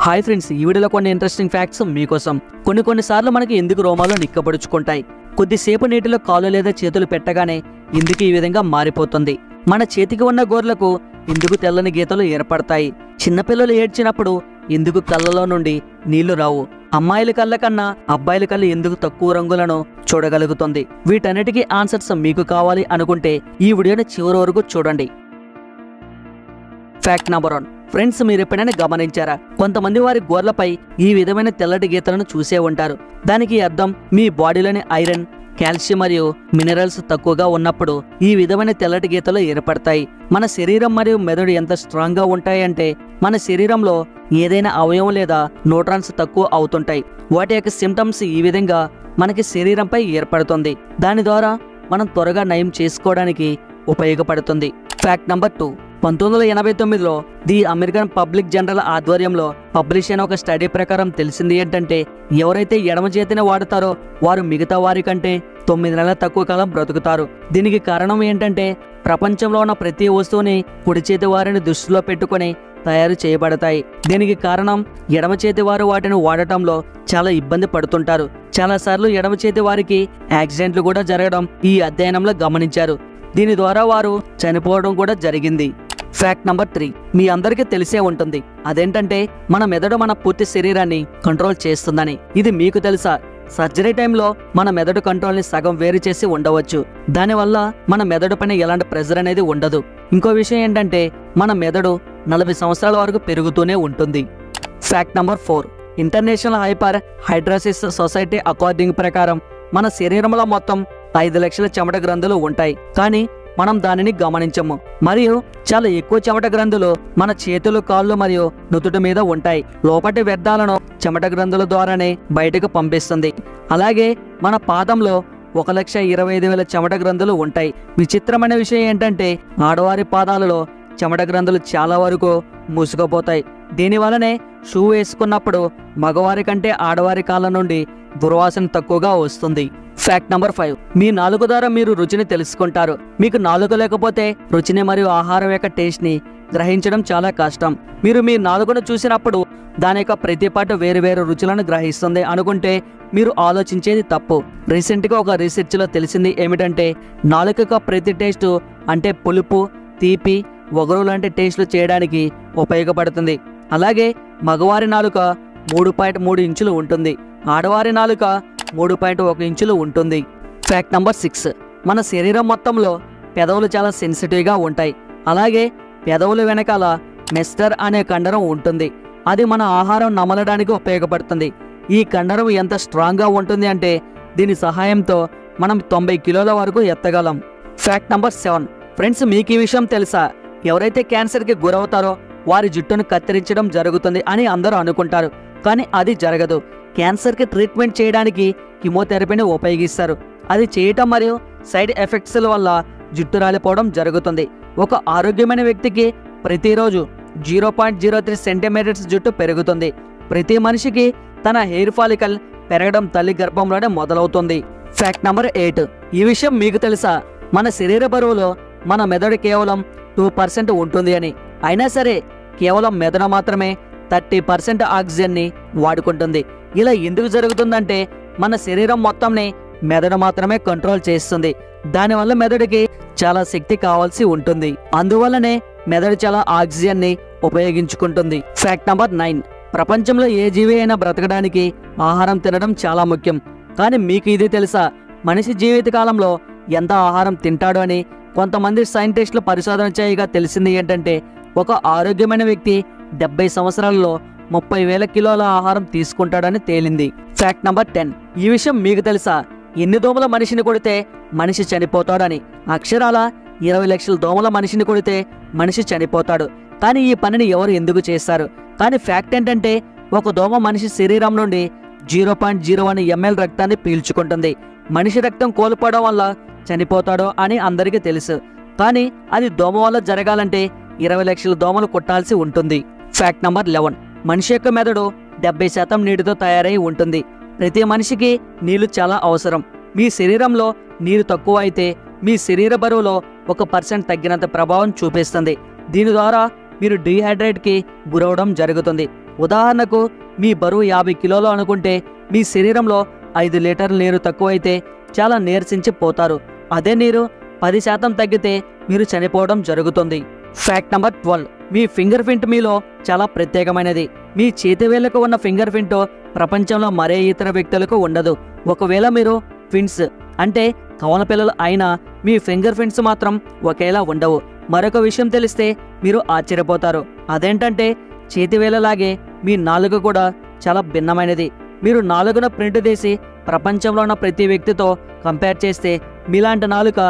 Hi friends, ఈ వీడియోలో కొన్ని ఇంట్రెస్టింగ్ ఫ్యాక్ట్స్ మీకోసం. కొన్నిసార్లు మనకి ఎందుకు రోమాలు నిక్కబడుచుకుంటాయి? కొద్దిసేపు నీటిలో కాళ్ళు లేదా చేతులు పెట్టగానే ఎందుకు ఈ విధంగా మారిపోతుంది? మన చేతికి ఉన్న గోర్లకు ఎందుకు తెల్లని గీతలు ఏర్పడతాయి? చిన్నపిల్లలు ఏడ్చినప్పుడు ఎందుకు కళ్ళలో నుండి నీళ్లు రావు? అమ్మాయిల కళ్ళ కన్నా అబ్బాయిల కళ్ళు ఎందుకు తక్కువ రంగులను చూడగలుగుతుంది? వీటన్నిటికీ ఆన్సర్స్ మీకు కావాలి అనుకుంటే ఈ వీడియోని చివరి వరకు చూడండి. Fact number 1. ఫ్రెండ్స్, మీరు ఎప్పుడైనా గమనించారా? కొంతమంది వారి గోర్లపై ఈ విధమైన తెల్లటి గీతలను చూసే ఉంటారు. దానికి అర్థం మీ బాడీలోని ఐరన్, కాల్షియం మరియు మినరల్స్ తక్కువగా ఉన్నప్పుడు ఈ విధమైన తెల్లటి గీతలు ఏర్పడతాయి. మన శరీరం మరియు మెదడు ఎంత స్ట్రాంగ్ గా ఉంటాయంటే మన శరీరంలో ఏదైనా అవయవం లేదా న్యూట్రాన్స్ తక్కువ అవుతుంటాయి. వాటి యొక్క సిమ్టమ్స్ ఈ విధంగా మనకి శరీరంపై ఏర్పడుతుంది. దాని ద్వారా మనం త్వరగా నయం చేసుకోవడానికి ఉపయోగపడుతుంది. Fact number 2. 1989లో ది అమెరికన్ పబ్లిక్ జనరల్ ఆధ్వర్యంలో పబ్లిష్ అయిన ఒక స్టడీ ప్రకారం తెలిసింది ఏంటంటే ఎవరైతే ఎడమ చేతిని వాడతారో వారు మిగతా వారి కంటే 9 నెలల తక్కువ కాలం బ్రతుకుతారు. దీనికి కారణం ఏంటంటే ప్రపంచంలో ఉన్న ప్రతి వస్తువుని కుడి చేతి వారిని దృష్టిలో పెట్టుకుని తయారు చేయబడతాయి. దీనికి కారణం ఎడమ చేతి వారు వాటిని వాడటంలో చాలా ఇబ్బంది పడుతుంటారు. చాలాసార్లు ఎడమ చేతి వారికి యాక్సిడెంట్లు కూడా జరగడం ఈ అధ్యయనంలో గమనించారు. దీని ద్వారా వారు చనిపోవడం కూడా జరిగింది. Fact number 3. మీ అందరికీ తెలిసే ఉంటుంది. అదేంటంటే మన మెదడు మన పూర్తి శరీరాన్ని కంట్రోల్ చేస్తుందని. ఇది మీకు తెలుసా? సర్జరీ టైంలో మన మెదడు కంట్రోల్ ని సగం వేరు చేసి ఉండవచ్చు. దానివల్ల మన మెదడు పైన ఎలాంటి ప్రెజర్ అనేది ఉండదు. ఇంకో విషయం ఏంటంటే మన మెదడు 40 సంవత్సరాల వరకు పెరుగుతూనే ఉంటుంది. Fact number 4. International hyper hidrosis society according ప్రకారం మన శరీరంలో మొత్తం 5 లక్షల చెమట గ్రంథులు ఉంటాయి. కానీ మనం దానిని గమనించము. మరియు చాలా ఎక్కువ చెమట గ్రంథులు మన చేతులు, కాళ్ళు మరియు నుదుటి మీద ఉంటాయి. లోపటి వ్యర్థాలను చెమట గ్రంథుల ద్వారానే బయటకు పంపిస్తుంది. అలాగే మన పాదంలో 1,25,000 చెమట గ్రంథులు ఉంటాయి. విచిత్రమైన విషయం ఏంటంటే ఆడవారి పాదాలలో చెమట గ్రంథులు చాలా వరకు మూసుకుపోతాయి. దీనివల్లనే షూ వేసుకున్నప్పుడు మగవారి కంటే ఆడవారి కాళ్ళ నుండి దుర్వాసన తక్కువగా వస్తుంది. Fact number 5. మీ నాలుక ద్వారా మీరు రుచిని తెలుసుకుంటారు. మీకు నాలుక లేకపోతే రుచిని మరియు ఆహారం యొక్క టేస్ట్ ని గ్రహించడం చాలా కష్టం. మీరు మీ నాలుకను చూసినప్పుడు దాని యొక్క ప్రతి పాటు వేరు రుచులను గ్రహిస్తుంది అనుకుంటే మీరు ఆలోచించేది తప్పు. రీసెంట్ గా ఒక రీసెర్చ్ లో తెలిసింది ఏమిటంటే నాలుక ప్రతి టేస్ట్ అంటే పులుపు, తీపి, వగరు లాంటి టేస్ట్లు చేయడానికి ఉపయోగపడుతుంది. అలాగే మగవారి నాలుక 3.3 ఇంచులు ఉంటుంది. ఆడవారి నాలుక 3.1 ఇంచులు ఉంటుంది. Fact number 6. మన శరీరం మొత్తంలో పెదవులు చాలా సెన్సిటివ్గా ఉంటాయి. అలాగే పెదవుల వెనకాల మెస్టర్ అనే కండరం ఉంటుంది. అది మన ఆహారం నమలడానికి ఉపయోగపడుతుంది. ఈ కండరం ఎంత స్ట్రాంగ్గా ఉంటుంది అంటే దీని సహాయంతో మనం 90 కిలోల వరకు ఎత్తగలం. Fact number 7. ఫ్రెండ్స్, మీకు ఈ విషయం తెలుసా? ఎవరైతే క్యాన్సర్కి గురవుతారో వారి జుట్టును కత్తిరించడం జరుగుతుంది అని అందరూ అనుకుంటారు. కానీ అది జరగదు. క్యాన్సర్కి ట్రీట్మెంట్ చేయడానికి కీమోథెరపీని ఉపయోగిస్తారు. అది చేయటం మరియు సైడ్ ఎఫెక్ట్స్ వల్ల జుట్టు రాలిపోవడం జరుగుతుంది. ఒక ఆరోగ్యమైన వ్యక్తికి ప్రతిరోజు 0.03 సెంటీమీటర్స్ జుట్టు పెరుగుతుంది. ప్రతి మనిషికి తన హెయిర్ ఫాలికల్ పెరగడం తల్లి గర్భంలోనే మొదలవుతుంది. Fact number 8. ఈ విషయం మీకు తెలుసా? మన శరీర బరువులో మన మెదడు కేవలం 2% ఉంటుంది అని. అయినా సరే కేవలం మెదడు మాత్రమే 30% ఆక్సిజన్ని వాడుకుంటుంది. ఇలా ఎందుకు జరుగుతుందంటే మన శరీరం మొత్తంని మెదడు మాత్రమే కంట్రోల్ చేస్తుంది. దానివల్ల మెదడుకి చాలా శక్తి కావాల్సి ఉంటుంది. అందువల్లనే మెదడు చాలా ఆక్సిజన్ని ఉపయోగించుకుంటుంది. Fact number 9. ప్రపంచంలో ఏ జీవి అయినా బ్రతకడానికి ఆహారం తినడం చాలా ముఖ్యం. కానీ మీకు ఇది తెలుసా? మనిషి జీవితకాలంలో ఎంత ఆహారం తింటాడు అని కొంతమంది సైంటిస్టులు పరిశోధన చేయగా తెలిసింది ఏంటంటే ఒక ఆరోగ్యమైన వ్యక్తి 70 సంవత్సరాలలో 30,000 కిలోల ఆహారం తీసుకుంటాడని తేలింది. Fact number 10. ఈ విషయం మీకు తెలుసా? ఎన్ని దోమల మనిషిని కొడితే మనిషి చనిపోతాడని. అక్షరాల 20 లక్షల దోమల మనిషిని కొడితే మనిషి చనిపోతాడు. కానీ ఈ పనిని ఎవరు ఎందుకు చేస్తారు? కానీ ఫ్యాక్ట్ ఏంటంటే ఒక దోమ మనిషి శరీరం నుండి 0.01 ml రక్తాన్ని పీల్చుకుంటుంది. మనిషి రక్తం కోల్పోవడం వల్ల చనిపోతాడో అని అందరికీ తెలుసు. కానీ అది దోమ వల్ల జరగాలంటే 20 లక్షల దోమలు కొట్టాల్సి ఉంటుంది. Fact number 11. మనిషి యొక్క మెదడు 70% నీటితో తయారై ఉంటుంది. ప్రతి మనిషికి నీళ్లు చాలా అవసరం. మీ శరీరంలో నీరు తక్కువ అయితే మీ శరీర బరువులో 1% తగ్గినంత ప్రభావం చూపిస్తుంది. దీని ద్వారా మీరు డీహైడ్రేట్కి గురవడం జరుగుతుంది. ఉదాహరణకు మీ బరువు 50 కిలోలు అనుకుంటే మీ శరీరంలో 5 లీటర్ల నీరు తక్కువైతే చాలా నీరసించి పోతారు. అదే నీరు 10% తగ్గితే మీరు చనిపోవడం జరుగుతుంది. Fact number 12. మీ ఫింగర్ ప్రింట్ మీలో చాలా ప్రత్యేకమైనది. మీ చేతి వేళ్లకు ఉన్న ఫింగర్ ప్రింట్ ప్రపంచంలో మరే ఇతర వ్యక్తులకు ఉండదు. ఒకవేళ మీరు ట్విన్స్ అంటే కవల పిల్లలు అయినా మీ ఫింగర్ ప్రింట్స్ మాత్రం ఒకేలా ఉండవు. మరొక విషయం తెలిస్తే మీరు ఆశ్చర్యపోతారు. అదేంటంటే చేతి వేలలాగే మీ నాలుక కూడా చాలా భిన్నమైనది. మీరు నాలుకను ప్రింట్ తీసి ప్రపంచంలో ఉన్న ప్రతి వ్యక్తితో కంపేర్ చేస్తే మీలాంటి నాలుక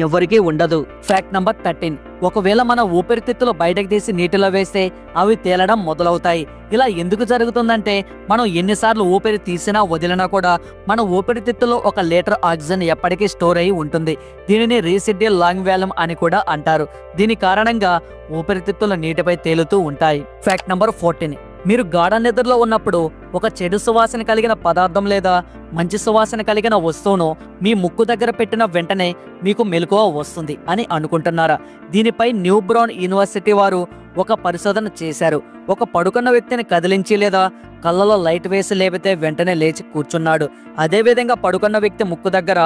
ఎవరికీ ఉండదు. Fact number 13. ఒకవేళ మన ఊపిరితిత్తులు బయటకు తీసి నీటిలో వేస్తే అవి తేలడం మొదలవుతాయి. ఇలా ఎందుకు జరుగుతుందంటే మనం ఎన్నిసార్లు ఊపిరి తీసినా వదిలినా కూడా మన ఊపిరితిత్తులో 1 లీటర్ ఆక్సిజన్ ఎప్పటికీ స్టోర్ అయి ఉంటుంది. దీనిని రీసిడ్యువల్ లాంగ్ వాల్యూమ్ అని కూడా అంటారు. దీని కారణంగా ఊపిరితిత్తులు నీటిపై తేలుతూ ఉంటాయి. Fact number 14. మీరు గాఢ నిద్రలో ఉన్నప్పుడు ఒక చెడు సువాసన కలిగిన పదార్థం లేదా మంచి సువాసన కలిగిన వస్తువును మీ ముక్కు దగ్గర పెట్టిన వెంటనే మీకు మెలకువ వస్తుంది అని అనుకుంటున్నారా? దీనిపై న్యూ బ్రౌన్ యూనివర్సిటీ వారు ఒక పరిశోధన చేశారు. ఒక పడుకున్న వ్యక్తిని కదిలించి లేదా కళ్ళలో లైట్ వేసి లేపితే వెంటనే లేచి కూర్చున్నాడు. అదేవిధంగా పడుకున్న వ్యక్తి ముక్కు దగ్గర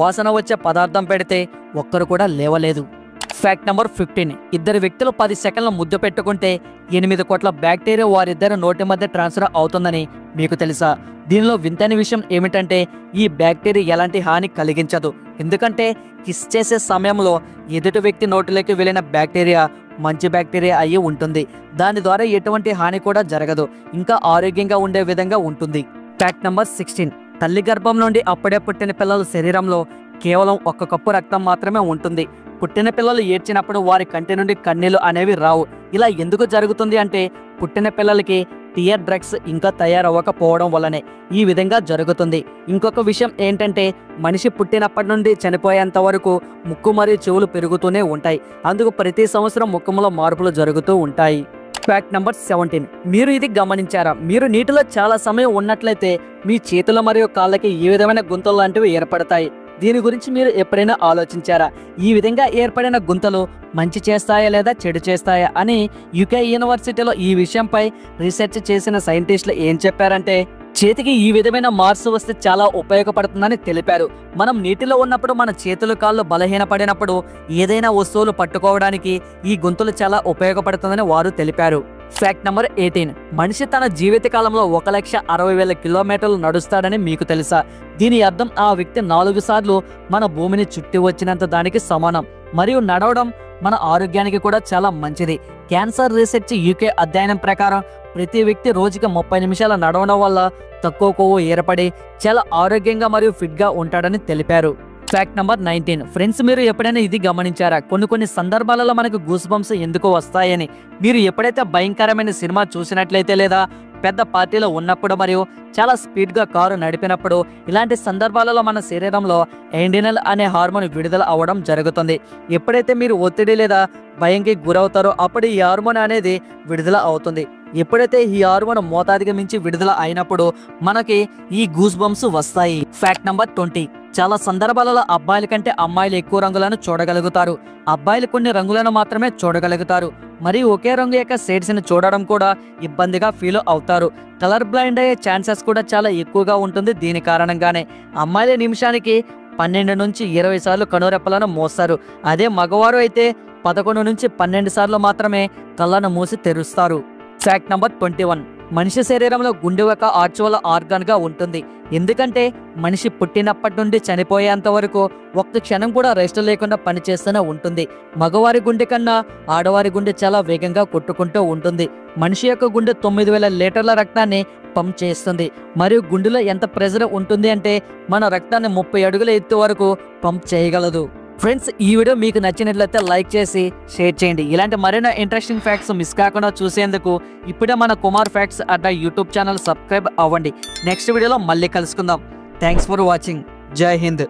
వాసన వచ్చే పదార్థం పెడితే ఒక్కరు కూడా లేవలేదు. Fact number 15. 2 వ్యక్తులు 10 సెకండ్ల ముద్దు పెట్టుకుంటే 8 కోట్ల బ్యాక్టీరియా వారిద్దరి నోటి మధ్య ట్రాన్స్ఫర్ అవుతుందని మీకు తెలుసా? దీనిలో వింతైన విషయం ఏమిటంటే ఈ బ్యాక్టీరియా ఎలాంటి హాని కలిగించదు. ఎందుకంటే కిస్ చేసే సమయంలో ఎదుటి వ్యక్తి నోటిలోకి వెళ్ళిన బ్యాక్టీరియా మంచి బ్యాక్టీరియా అయ్యి ఉంటుంది. దాని ద్వారా ఎటువంటి హాని కూడా జరగదు. ఇంకా ఆరోగ్యంగా ఉండే విధంగా ఉంటుంది. Fact number 16. తల్లి గర్భం నుండి అప్పుడే పుట్టిన పిల్లల శరీరంలో కేవలం 1 కప్పు రక్తం మాత్రమే ఉంటుంది. పుట్టిన పిల్లలు ఏడ్చినప్పుడు వారి కంటి నుండి కన్నీళ్లు అనేవి రావు. ఇలా ఎందుకు జరుగుతుంది అంటే పుట్టిన పిల్లలకి టియర్ డ్రగ్స్ ఇంకా తయారవ్వకపోవడం వల్లనే ఈ విధంగా జరుగుతుంది. ఇంకొక విషయం ఏంటంటే మనిషి పుట్టినప్పటి నుండి చనిపోయేంత వరకు ముక్కు మరియు చెవులు పెరుగుతూనే ఉంటాయి. అందుకు ప్రతి సంవత్సరం ముఖంలో మార్పులు జరుగుతూ ఉంటాయి. Fact number 17. మీరు ఇది గమనించారా? మీరు నీటిలో చాలా సమయం ఉన్నట్లయితే మీ చేతులు మరియు కాళ్ళకి ఈ విధమైన గుంతలు లాంటివి ఏర్పడతాయి. దీని గురించి మీరు ఎప్పుడైనా ఆలోచించారా? ఈ విధంగా ఏర్పడిన గుంతలు మంచి చేస్తాయా లేదా చెడు చేస్తాయా అని యూకే యూనివర్సిటీలో ఈ విషయంపై రీసెర్చ్ చేసిన సైంటిస్టులు ఏం చెప్పారంటే చేతికి ఈ విధమైన మార్సు వస్తే చాలా ఉపయోగపడుతుందని తెలిపారు. మనం నీటిలో ఉన్నప్పుడు మన చేతులు కాళ్ళు బలహీనపడినప్పుడు ఏదైనా వస్తువులు పట్టుకోవడానికి ఈ గుంతలు చాలా ఉపయోగపడుతుందని వారు తెలిపారు. Fact number 18. మనిషి తన జీవిత కాలంలో 1,60,000 కిలోమీటర్లు నడుస్తాడని మీకు తెలుసా? దీని అర్థం ఆ వ్యక్తి 4 సార్లు మన భూమిని చుట్టి వచ్చినంత దానికి సమానం. మరియు నడవడం మన ఆరోగ్యానికి కూడా చాలా మంచిది. క్యాన్సర్ రీసెర్చ్ యూకే అధ్యయనం ప్రకారం ప్రతి వ్యక్తి రోజుకి 30 నిమిషాలు నడవడం వల్ల తక్కువ కొవ్వు ఏర్పడి చాలా ఆరోగ్యంగా మరియు ఫిట్గా ఉంటాడని తెలిపారు. Fact number 19. ఫ్రెండ్స్, మీరు ఎప్పుడైనా ఇది గమనించారా? కొన్ని సందర్భాలలో మనకు గూస్ బంప్స్ ఎందుకు వస్తాయని. మీరు ఎప్పుడైతే భయంకరమైన సినిమా చూసినట్లయితే లేదా పెద్ద పార్టీలో ఉన్నప్పుడు మరియు చాలా స్పీడ్గా కారు నడిపినప్పుడు ఇలాంటి సందర్భాలలో మన శరీరంలో ఎండినల్ అనే హార్మోన్ విడుదల అవ్వడం జరుగుతుంది. ఎప్పుడైతే మీరు ఒత్తిడి లేదా భయంకి గురవుతారో అప్పుడు ఈ హార్మోన్ అనేది విడుదల అవుతుంది. ఎప్పుడైతే ఈ హార్మోన్ మోతాదుగా మించి విడుదల అయినప్పుడు మనకి ఈ గూస్ బంప్స్ వస్తాయి. Fact number 20. చాలా సందర్భాలలో అబ్బాయిల కంటే అమ్మాయిలు ఎక్కువ రంగులను చూడగలుగుతారు. అబ్బాయిలు కొన్ని రంగులను మాత్రమే చూడగలుగుతారు. మరియు ఒకే రంగు యొక్క షేడ్స్ ని చూడడం కూడా ఇబ్బందిగా ఫీల్ అవుతారు. కలర్ బ్లైండ్ అయ్యే ఛాన్సెస్ కూడా చాలా ఎక్కువగా ఉంటుంది. దీని కారణంగానే అమ్మాయిల నిమిషానికి 12 నుంచి 20 సార్లు కనురెప్పలను మోస్తారు. అదే మగవారు అయితే 11 నుంచి 12 సార్లు మాత్రమే కళ్ళను మూసి తెరుస్తారు. Fact number 21. మనిషి శరీరంలో గుండె ఒక ఆర్చువల్ ఆర్గాన్ గా ఉంటుంది. ఎందుకంటే మనిషి పుట్టినప్పటి నుండి చనిపోయేంత వరకు ఒక్క క్షణం కూడా రెస్ట్ లేకుండా పనిచేస్తూనే ఉంటుంది. మగవారి గుండె కన్నా ఆడవారి గుండె చాలా వేగంగా కొట్టుకుంటూ ఉంటుంది. మనిషి యొక్క గుండె 9,000 లీటర్ల రక్తాన్ని పంప్ చేస్తుంది. మరియు గుండెలో ఎంత ప్రెషర్ ఉంటుంది అంటే మన రక్తాన్ని 30 అడుగుల ఎత్తు వరకు పంప్ చేయగలదు. ఫ్రెండ్స్, ఈ వీడియో మీకు నచ్చినట్లయితే లైక్ చేసి షేర్ చేయండి. ఇలాంటి మరిన్ని ఇంట్రెస్టింగ్ ఫ్యాక్ట్స్ మిస్ కాకుండా చూసేందుకు ఇప్పుడే మన కుమార్ ఫ్యాక్ట్స్ అడ్డా యూట్యూబ్ ఛానల్ సబ్స్క్రైబ్ అవ్వండి. నెక్స్ట్ వీడియోలో మళ్ళీ కలుసుకుందాం. Thanks for watching. జై హింద్.